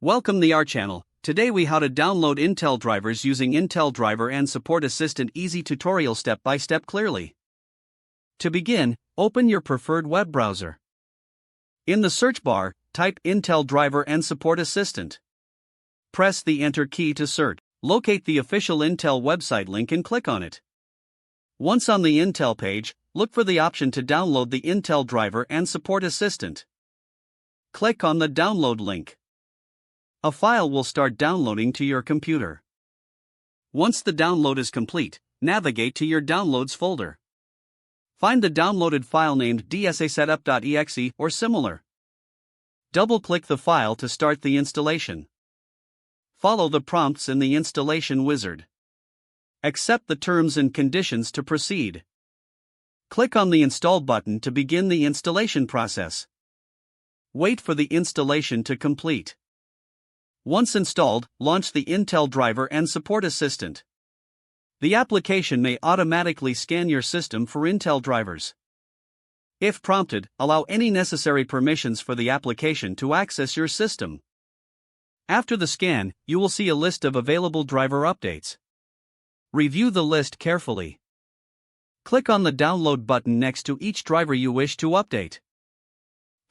Welcome to our channel. Today we how to download Intel drivers using Intel Driver and Support Assistant easy tutorial step by step clearly. To begin, open your preferred web browser. In the search bar, type Intel Driver and Support Assistant. Press the Enter key to search. Locate the official Intel website link and click on it. Once on the Intel page, look for the option to download the Intel Driver and Support Assistant. Click on the download link. A file will start downloading to your computer. Once the download is complete, navigate to your Downloads folder. Find the downloaded file named dsasetup.exe or similar. Double-click the file to start the installation. Follow the prompts in the installation wizard. Accept the terms and conditions to proceed. Click on the Install button to begin the installation process. Wait for the installation to complete. Once installed, launch the Intel Driver and Support Assistant. The application may automatically scan your system for Intel drivers. If prompted, allow any necessary permissions for the application to access your system. After the scan, you will see a list of available driver updates. Review the list carefully. Click on the Download button next to each driver you wish to update.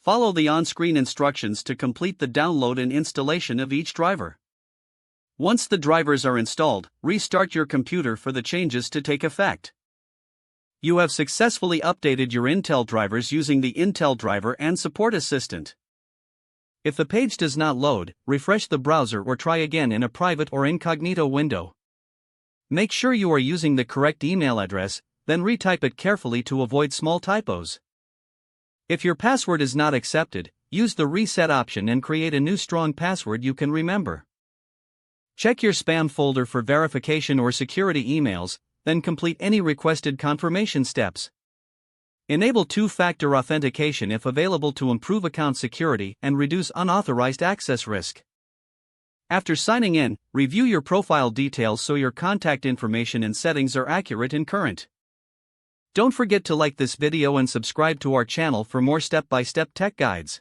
Follow the on-screen instructions to complete the download and installation of each driver. Once the drivers are installed, restart your computer for the changes to take effect. You have successfully updated your Intel drivers using the Intel Driver and Support Assistant. If the page does not load, refresh the browser or try again in a private or incognito window. Make sure you are using the correct email address, then retype it carefully to avoid small typos. If your password is not accepted, use the reset option and create a new strong password you can remember. Check your spam folder for verification or security emails, then complete any requested confirmation steps. Enable two-factor authentication if available to improve account security and reduce unauthorized access risk. After signing in, review your profile details so your contact information and settings are accurate and current. Don't forget to like this video and subscribe to our channel for more step-by-step tech guides.